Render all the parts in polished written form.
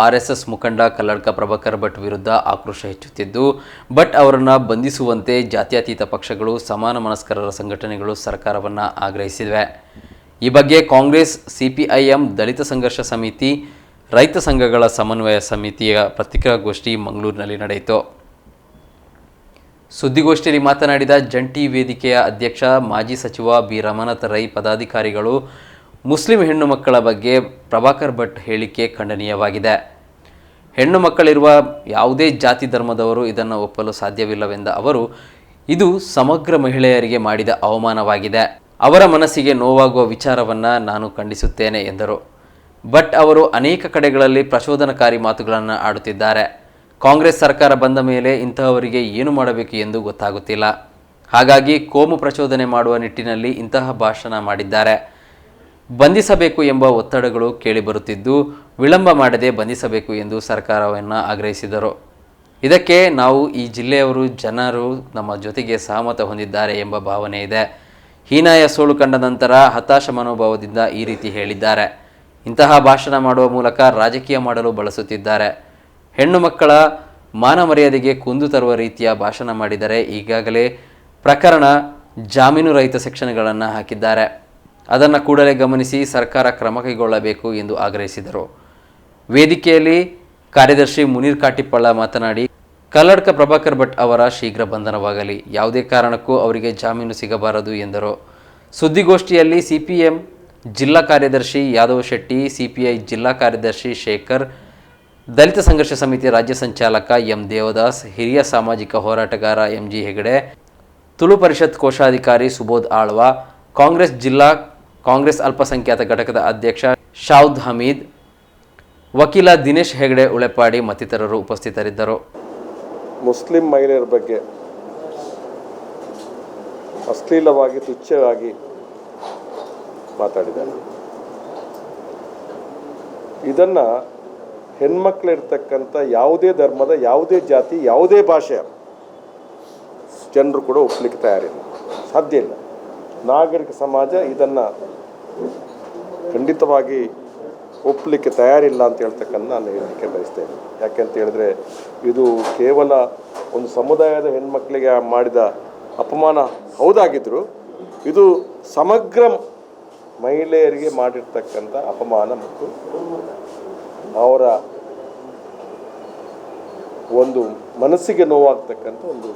RSS ಮುಖಂಡ ಕಲ್ಲಡ್ಕ ಪ್ರಭಾಕರ್ ಭಟ್ ವಿರುದ್ಧ ಆಕ್ರೋಶ ಹೆಚ್ಚುತ್ತಿದ್ದು, ಭಟ್ ಅವರನ್ನು ಬಂಧಿಸುವಂತೆ ಜಾತ್ಯತೀತ ಪಕ್ಷಗಳು, ಸಮಾನ ಮನಸ್ಕರರ ಸಂಘಟನೆಗಳು ಸರ್ಕಾರವನ್ನು ಆಗ್ರಹಿಸಿವೆ. ಈ ಬಗ್ಗೆ ಕಾಂಗ್ರೆಸ್, ಸಿಪಿಐಎಂ, ದಲಿತ ಸಂಘರ್ಷ ಸಮಿತಿ, ರೈತ ಸಂಘಗಳ ಸಮನ್ವಯ ಸಮಿತಿಯ ಪತ್ರಿಕಾಗೋಷ್ಠಿ ಮಂಗಳೂರಿನಲ್ಲಿ ನಡೆಯಿತು. ಸುದ್ದಿಗೋಷ್ಠಿಯಲ್ಲಿ ಮಾತನಾಡಿದ ಜಂಟಿ ವೇದಿಕೆಯ ಅಧ್ಯಕ್ಷ ಮಾಜಿ ಸಚಿವ ಬಿ ರಮಾನಾಥ ರೈ, ಪದಾಧಿಕಾರಿಗಳು ಮುಸ್ಲಿಂ ಹೆಣ್ಣು ಮಕ್ಕಳ ಬಗ್ಗೆ ಪ್ರಭಾಕರ್ ಭಟ್ ಹೇಳಿಕೆ ಖಂಡನೀಯವಾಗಿದೆ. ಹೆಣ್ಣು ಮಕ್ಕಳಿರುವ ಯಾವುದೇ ಜಾತಿ ಧರ್ಮದವರು ಇದನ್ನು ಒಪ್ಪಲು ಸಾಧ್ಯವಿಲ್ಲವೆಂದ ಅವರು, ಇದು ಸಮಗ್ರ ಮಹಿಳೆಯರಿಗೆ ಮಾಡಿದ ಅವಮಾನವಾಗಿದೆ. ಅವರ ಮನಸ್ಸಿಗೆ ನೋವಾಗುವ ವಿಚಾರವನ್ನು ನಾನು ಖಂಡಿಸುತ್ತೇನೆ ಎಂದರು. ಭಟ್ ಅವರು ಅನೇಕ ಕಡೆಗಳಲ್ಲಿ ಪ್ರಚೋದನಕಾರಿ ಮಾತುಗಳನ್ನು ಆಡುತ್ತಿದ್ದಾರೆ. ಕಾಂಗ್ರೆಸ್ ಸರ್ಕಾರ ಬಂದ ಮೇಲೆ ಇಂತಹವರಿಗೆ ಏನು ಮಾಡಬೇಕು ಎಂದು ಗೊತ್ತಾಗುತ್ತಿಲ್ಲ. ಹಾಗಾಗಿ ಕೋಮು ಪ್ರಚೋದನೆ ಮಾಡುವ ನಿಟ್ಟಿನಲ್ಲಿ ಇಂತಹ ಭಾಷಣ ಮಾಡಿದ್ದಾರೆ. ಬಂಧಿಸಬೇಕು ಎಂಬ ಒತ್ತಡಗಳು ಕೇಳಿಬರುತ್ತಿದ್ದು, ವಿಳಂಬ ಮಾಡದೆ ಬಂಧಿಸಬೇಕು ಎಂದು ಸರ್ಕಾರವನ್ನು ಆಗ್ರಹಿಸಿದರು. ಇದಕ್ಕೆ ನಾವು ಈ ಜಿಲ್ಲೆಯವರು ಜನರು ನಮ್ಮ ಜೊತೆಗೆ ಸಹಮತ ಹೊಂದಿದ್ದಾರೆ ಎಂಬ ಭಾವನೆ ಇದೆ. ಹೀನಾಯ ಸೋಲು ಕಂಡ ನಂತರ ಹತಾಶ ಮನೋಭಾವದಿಂದ ಈ ರೀತಿ ಹೇಳಿದ್ದಾರೆ. ಇಂತಹ ಭಾಷಣ ಮಾಡುವ ಮೂಲಕ ರಾಜಕೀಯ ಮಾಡಲು ಬಳಸುತ್ತಿದ್ದಾರೆ. ಹೆಣ್ಣು ಮಕ್ಕಳ ಮಾನ ಮರ್ಯಾದೆಗೆ ಕುಂದು ತರುವ ರೀತಿಯ ಭಾಷಣ ಮಾಡಿದರೆ ಈಗಾಗಲೇ ಪ್ರಕರಣ ಜಾಮೀನು ರಹಿತ ಸೆಕ್ಷನ್ಗಳನ್ನು ಹಾಕಿದ್ದಾರೆ. ಅದನ್ನು ಕೂಡಲೇ ಗಮನಿಸಿ ಸರ್ಕಾರ ಕ್ರಮ ಕೈಗೊಳ್ಳಬೇಕು ಎಂದು ಆಗ್ರಹಿಸಿದರು. ವೇದಿಕೆಯಲ್ಲಿ ಕಾರ್ಯದರ್ಶಿ ಮುನೀರ್ ಕಾಟಿಪ್ಪಳ್ಳ ಮಾತನಾಡಿ, ಕಲ್ಲಡ್ಕ ಪ್ರಭಾಕರ್ ಭಟ್ ಅವರ ಶೀಘ್ರ ಬಂಧನವಾಗಲಿ, ಯಾವುದೇ ಕಾರಣಕ್ಕೂ ಅವರಿಗೆ ಜಾಮೀನು ಸಿಗಬಾರದು ಎಂದರು. ಸುದ್ದಿಗೋಷ್ಠಿಯಲ್ಲಿ ಸಿಪಿಎಂ ಜಿಲ್ಲಾ ಕಾರ್ಯದರ್ಶಿ ಯಾದವ್ ಶೆಟ್ಟಿ, ಸಿಪಿಐ ಜಿಲ್ಲಾ ಕಾರ್ಯದರ್ಶಿ ಶೇಖರ್, ದಲಿತ ಸಂಘರ್ಷ ಸಮಿತಿ ರಾಜ್ಯ ಸಂಚಾಲಕ ಎಂ ದೇವದಾಸ್, ಹಿರಿಯ ಸಾಮಾಜಿಕ ಹೋರಾಟಗಾರ ಎಂಜಿ ಹೆಗಡೆ, ತುಳು ಪರಿಷತ್ ಕೋಶಾಧಿಕಾರಿ ಸುಬೋಧ್ ಆಳ್ವ, ಕಾಂಗ್ರೆಸ್ ಜಿಲ್ಲಾ ಕಾಂಗ್ರೆಸ್ ಅಲ್ಪಸಂಖ್ಯಾತ ಘಟಕದ ಅಧ್ಯಕ್ಷ ಶಾವ್ದ್ ಹಮೀದ್, ವಕೀಲ ದಿನೇಶ್ ಹೆಗಡೆ ಉಳೆಪಾಡಿ ಮತ್ತಿತರರು ಉಪಸ್ಥಿತರಿದ್ದರು. ಮುಸ್ಲಿಂ ಮಹಿಳೆಯರ ಬಗ್ಗೆ ಅಶ್ಲೀಲವಾಗಿ, ತುಚ್ಛವಾಗಿ ಮಾತಾಡಿದ್ದಾರೆ. ಇದನ್ನು ಹೆಣ್ಮಕ್ಳಿರ್ತಕ್ಕಂಥ ಯಾವುದೇ ಧರ್ಮದ, ಯಾವುದೇ ಜಾತಿ, ಯಾವುದೇ ಭಾಷೆಯ ಜನರು ಕೂಡ ಒಪ್ಪಲಿಕ್ಕೆ ತಯಾರಿಲ್ಲ, ಸಾಧ್ಯ ಇಲ್ಲ. ನಾಗರಿಕ ಸಮಾಜ ಇದನ್ನು ಖಂಡಿತವಾಗಿ ಒಪ್ಪಲಿಕ್ಕೆ ತಯಾರಿಲ್ಲ ಅಂತ ಹೇಳ್ತಕ್ಕಂಥ ನಾನು ಹೇಳಲಿಕ್ಕೆ ಬಯಸ್ತೇನೆ. ಯಾಕೆಂತ ಹೇಳಿದ್ರೆ, ಇದು ಕೇವಲ ಒಂದು ಸಮುದಾಯದ ಹೆಣ್ಮಕ್ಳಿಗೆ ಮಾಡಿದ ಅಪಮಾನ ಹೌದಾಗಿದ್ದರೂ ಇದು ಸಮಗ್ರ ಮಹಿಳೆಯರಿಗೆ ಮಾಡಿರ್ತಕ್ಕಂಥ ಅಪಮಾನ ಮತ್ತು ಅವರ ಒಂದು ಮನಸ್ಸಿಗೆ ನೋವಾಗ್ತಕ್ಕಂಥ ಒಂದು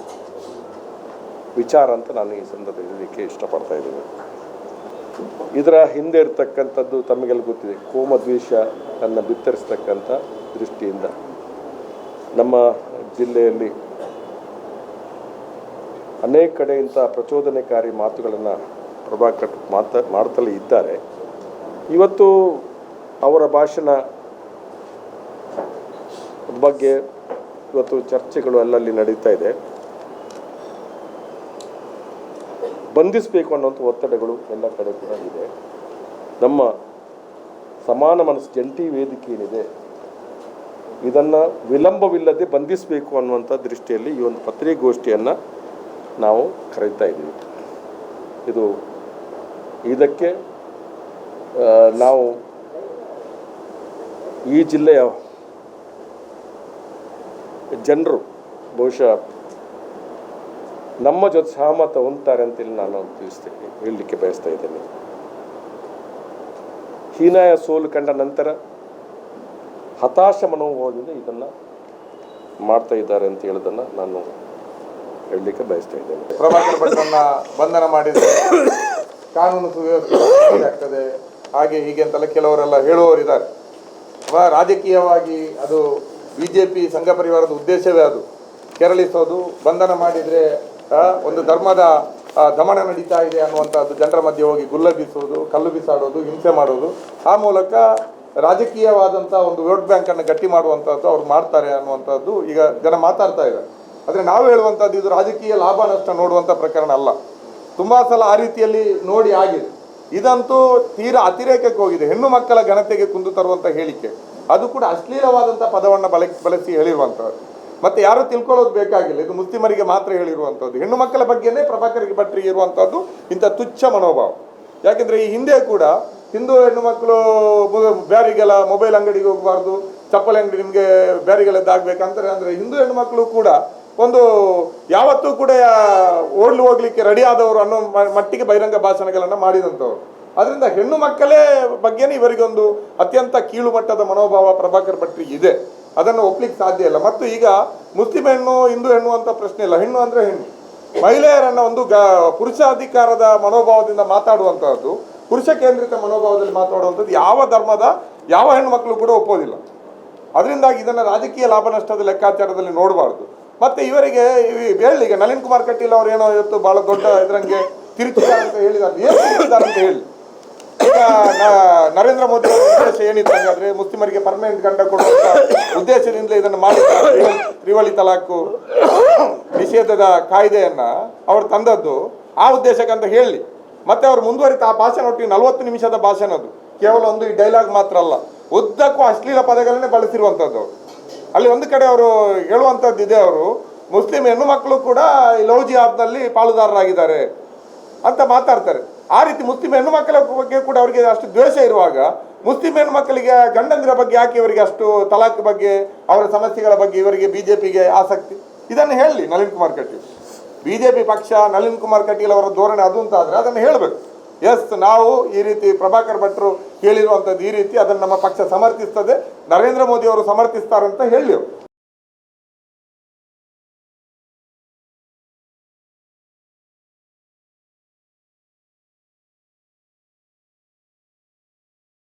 ವಿಚಾರ ಅಂತ ನಾನು ಈ ಸಂದರ್ಭದಲ್ಲಿ ಹೇಳಲಿಕ್ಕೆ ಇಷ್ಟಪಡ್ತಾ ಇದ್ದೀನಿ. ಇದರ ಹಿಂದೆ ಇರತಕ್ಕಂಥದ್ದು ತಮಗೆಲ್ಲ ಗೊತ್ತಿದೆ. ಕೋಮದ್ವೇಷವನ್ನು ಬಿತ್ತರಿಸ್ತಕ್ಕಂಥ ದೃಷ್ಟಿಯಿಂದ ನಮ್ಮ ಜಿಲ್ಲೆಯಲ್ಲಿ ಅನೇಕ ಕಡೆ ಇಂಥ ಪ್ರಚೋದನೆಕಾರಿ ಮಾತುಗಳನ್ನು ಪ್ರಭಾಕರ್ ಮಾಡ್ತಲೇ ಇದ್ದಾರೆ. ಇವತ್ತು ಅವರ ಭಾಷಣ ಬಗ್ಗೆ ಇವತ್ತು ಚರ್ಚೆಗಳು ಅಲ್ಲಲ್ಲಿ ನಡೀತಾ ಇದೆ. ಬಂಧಿಸಬೇಕು ಅನ್ನೋಂಥ ಒತ್ತಡಗಳು ಎಲ್ಲ ಕಡೆ ಕೂಡ ಇದೆ. ನಮ್ಮ ಸಮಾನ ಮನಸ್ಸು ಜಂಟಿ ವೇದಿಕೆ ಏನಿದೆ, ಇದನ್ನು ವಿಳಂಬವಿಲ್ಲದೆ ಬಂಧಿಸಬೇಕು ಅನ್ನುವಂಥ ದೃಷ್ಟಿಯಲ್ಲಿ ಈ ಒಂದು ಪತ್ರಿಕಾಗೋಷ್ಠಿಯನ್ನು ನಾವು ಕರೀತಾ ಇದ್ದೀವಿ. ಇದಕ್ಕೆ ನಾವು ಈ ಜಿಲ್ಲೆಯ ಜನರು ಬಹುಶಃ ನಮ್ಮ ಜೊತೆ ಸಹಮತ ಹೊಂದ್ತಾರೆ ಅಂತೇಳಿ ನಾನು ಹೇಳಲಿಕ್ಕೆ ಬಯಸ್ತಾ ಇದ್ದೇನೆ. ಹೀನಾಯ ಸೋಲು ಕಂಡ ನಂತರ ಹತಾಶ ಮನೋಭಾವದಿಂದ ಇದನ್ನು ಮಾಡ್ತಾ ಇದ್ದಾರೆ ಅಂತ ಹೇಳೋದನ್ನು ನಾನು ಹೇಳಲಿಕ್ಕೆ ಬಯಸ್ತಾ ಇದ್ದೇನೆ. ಪ್ರಭಾಕರ್ ಭಟ್ರನ್ನ ಬಂಧನ ಮಾಡಿದರೆ ಕಾನೂನು ಸುವ್ಯವಸ್ಥೆ ಆಗ್ತದೆ, ಹಾಗೆ ಹೀಗೆ ಅಂತೆಲ್ಲ ಕೆಲವರೆಲ್ಲ ಹೇಳುವವರಿದ್ದಾರೆ. ರಾಜಕೀಯವಾಗಿ ಅದು ಬಿಜೆಪಿ ಸಂಘ ಪರಿವಾರದ ಉದ್ದೇಶವೇ ಅದು ಕೆರಳಿಸೋದು. ಬಂಧನ ಮಾಡಿದರೆ ಒಂದು ಧರ್ಮದ ದಮನ ನಡೀತಾ ಇದೆ ಅನ್ನುವಂಥದ್ದು, ಜನರ ಮಧ್ಯೆ ಹೋಗಿ ಗುಲ್ಲಬಿಸೋದು, ಕಲ್ಲು ಬಿಸಾಡೋದು, ಹಿಂಸೆ ಮಾಡೋದು, ಆ ಮೂಲಕ ರಾಜಕೀಯವಾದಂಥ ಒಂದು ವೋಟ್ ಬ್ಯಾಂಕನ್ನು ಗಟ್ಟಿ ಮಾಡುವಂಥದ್ದು ಅವ್ರು ಮಾಡ್ತಾರೆ ಅನ್ನುವಂಥದ್ದು ಈಗ ಜನ ಮಾತಾಡ್ತಾ ಇದ್ದಾರೆ. ಆದರೆ ನಾವು ಹೇಳುವಂಥದ್ದು ಇದು ರಾಜಕೀಯ ಲಾಭ ನಷ್ಟ ನೋಡುವಂಥ ಪ್ರಕರಣ ಅಲ್ಲ. ತುಂಬ ಸಲ ಆ ರೀತಿಯಲ್ಲಿ ನೋಡಿ ಆಗಿದೆ. ಇದಂತೂ ತೀರಾ ಅತಿರೇಕಕ್ಕೆ ಹೋಗಿದೆ. ಹೆಣ್ಣು ಮಕ್ಕಳ ಘನತೆಗೆ ಕುಂದು ತರುವಂಥ ಹೇಳಿಕೆ, ಅದು ಕೂಡ ಅಶ್ಲೀಲವಾದಂಥ ಪದವನ್ನು ಬಳಸಿ ಹೇಳಿರುವಂಥದ್ದು. ಮತ್ತು ಯಾರು ತಿಳ್ಕೊಳ್ಳೋದು ಬೇಕಾಗಿಲ್ಲ, ಇದು ಮುಸ್ಲಿಮರಿಗೆ ಮಾತ್ರ ಹೇಳಿರುವಂಥದ್ದು. ಹೆಣ್ಣು ಮಕ್ಕಳ ಬಗ್ಗೆನೇ ಪ್ರಭಾಕರ್ ಭಟ್ರಿಗೆ ಇರುವಂಥದ್ದು ಇಂಥ ತುಚ್ಛ ಮನೋಭಾವ. ಯಾಕೆಂದರೆ ಈ ಹಿಂದೆ ಕೂಡ ಹಿಂದೂ ಹೆಣ್ಣು ಮಕ್ಕಳು ಬ್ಯಾರಿಗೆಲ್ಲ ಮೊಬೈಲ್ ಅಂಗಡಿಗೆ ಹೋಗಬಾರ್ದು, ಚಪ್ಪಲಿ ಅಂಗಡಿ ನಿಮಗೆ ಬ್ಯಾರಿಗಳದ್ದಾಗಬೇಕಂತಾರೆ. ಅಂದರೆ ಹಿಂದೂ ಹೆಣ್ಮಕ್ಳು ಕೂಡ ಒಂದು ಯಾವತ್ತೂ ಕೂಡ ಹೋಗ್ಲಿಕ್ಕೆ ರೆಡಿ ಆದವರು ಅನ್ನೋ ಮಟ್ಟಿಗೆ ಬಹಿರಂಗ ಭಾಷಣಗಳನ್ನು ಮಾಡಿದಂಥವ್ರು. ಅದರಿಂದ ಹೆಣ್ಣು ಮಕ್ಕಳೇ ಬಗ್ಗೆನೇ ಇವರಿಗೊಂದು ಅತ್ಯಂತ ಕೀಳು ಮಟ್ಟದ ಮನೋಭಾವ ಪ್ರಭಾಕರ್ ಭಟ್ರಿಗೆ ಇದೆ. ಅದನ್ನು ಒಪ್ಲಿಕ್ಕೆ ಸಾಧ್ಯ ಇಲ್ಲ. ಮತ್ತು ಈಗ ಮುಸ್ಲಿಂ ಹೆಣ್ಣು ಹಿಂದೂ ಹೆಣ್ಣು ಅಂತ ಪ್ರಶ್ನೆ ಇಲ್ಲ. ಹೆಣ್ಣು ಅಂದರೆ ಹೆಣ್ಣು. ಮಹಿಳೆಯರನ್ನ ಒಂದು ಪುರುಷಾಧಿಕಾರದ ಮನೋಭಾವದಿಂದ ಮಾತಾಡುವಂಥದ್ದು, ಪುರುಷ ಕೇಂದ್ರಿತ ಮನೋಭಾವದಲ್ಲಿ ಮಾತಾಡುವಂಥದ್ದು ಯಾವ ಧರ್ಮದ ಯಾವ ಹೆಣ್ಣು ಮಕ್ಕಳು ಕೂಡ ಒಪ್ಪೋದಿಲ್ಲ. ಅದರಿಂದಾಗಿ ಇದನ್ನು ರಾಜಕೀಯ ಲಾಭ ನಷ್ಟದ ಲೆಕ್ಕಾಚಾರದಲ್ಲಿ ನೋಡಬಾರ್ದು. ಮತ್ತು ಇವರಿಗೆ ಹೇಳಿ, ಈಗ ನಳಿನ್ ಕುಮಾರ್ ಕಟೀಲ್ ಅವರು ಏನೋ ಇವತ್ತು ಬಹಳ ದೊಡ್ಡ ಇದರಂಗೆ ತಿರುಚಿದ್ದಾರೆ ಅಂತ ಹೇಳಿದ್ದಾರೆ. ಏನು ತಿರುಚಿದ್ದಾರೆ ಅಂತ ಹೇಳಿ, ಈಗ ನರೇಂದ್ರ ಮೋದಿ ಅವರ ಉದ್ದೇಶ ಏನಿತ್ತು ಹಾಗಾದ್ರೆ? ಮುಸ್ಲಿಮರಿಗೆ ಪರ್ಮನೆಂಟ್ ಗಂಡ ಕೊಡುವಂತ ಉದ್ದೇಶದಿಂದ ಇದನ್ನು ಮಾಡಿದ್ದಾರೆ. ತ್ರಿವಳಿ ತಲಾಖು ನಿಷೇಧದ ಕಾಯ್ದೆಯನ್ನ ಅವರು ತಂದದ್ದು ಆ ಉದ್ದೇಶಕ್ಕಂತ ಹೇಳಿ. ಮತ್ತೆ ಅವರು ಮುಂದುವರಿತ ಆ ಭಾಷಣ ಒಟ್ಟಿಗೆ 40 ನಿಮಿಷದ ಭಾಷಣ, ಅದು ಕೇವಲ ಒಂದು ಈ ಡೈಲಾಗ್ ಮಾತ್ರ ಅಲ್ಲ, ಉದ್ದಕ್ಕೂ ಅಶ್ಲೀಲ ಪದಗಳನ್ನೇ ಬಳಸಿರುವಂಥದ್ದು. ಅಲ್ಲಿ ಒಂದು ಕಡೆ ಅವರು ಹೇಳುವಂಥದ್ದು ಇದೆ, ಅವರು ಮುಸ್ಲಿಂ ಹೆಣ್ಣು ಮಕ್ಕಳು ಕೂಡ ಈ ಲವ್ ಜಿಹಾದ್ನಲ್ಲಿ ಪಾಲುದಾರರಾಗಿದ್ದಾರೆ ಅಂತ ಮಾತಾಡ್ತಾರೆ. ಆ ರೀತಿ ಮುಸ್ಲಿಂ ಹೆಣ್ಣು ಮಕ್ಕಳ ಬಗ್ಗೆ ಕೂಡ ಅವರಿಗೆ ಅಷ್ಟು ದ್ವೇಷ ಇರುವಾಗ ಮುಸ್ಲಿಂ ಹೆಣ್ಣು ಮಕ್ಕಳಿಗೆ ಗಂಡಂದಿರ ಬಗ್ಗೆ ಯಾಕೆ ಇವರಿಗೆ ಅಷ್ಟು ತಲಾಖ್ ಬಗ್ಗೆ ಅವರ ಸಮಸ್ಯೆಗಳ ಬಗ್ಗೆ ಇವರಿಗೆ ಬಿಜೆಪಿಗೆ ಆಸಕ್ತಿ? ಇದನ್ನು ಹೇಳಿ ನಳಿನ್ ಕುಮಾರ್ ಕಟೀಲ್. ಬಿಜೆಪಿ ಪಕ್ಷ ನಳಿನ್ ಕುಮಾರ್ ಕಟೀಲ್ ಅವರ ಧೋರಣೆ ಅದು ಅಂತ ಆದರೆ ಅದನ್ನು ಹೇಳಬೇಕು. ಎಸ್, ನಾವು ಈ ರೀತಿ ಪ್ರಭಾಕರ್ ಭಟ್ರು ಹೇಳಿರುವಂಥದ್ದು ಈ ರೀತಿ, ಅದನ್ನು ನಮ್ಮ ಪಕ್ಷ ಸಮರ್ಥಿಸ್ತದೆ, ನರೇಂದ್ರ ಮೋದಿ ಅವರು ಸಮರ್ಥಿಸ್ತಾರಂತ ಹೇಳಿ.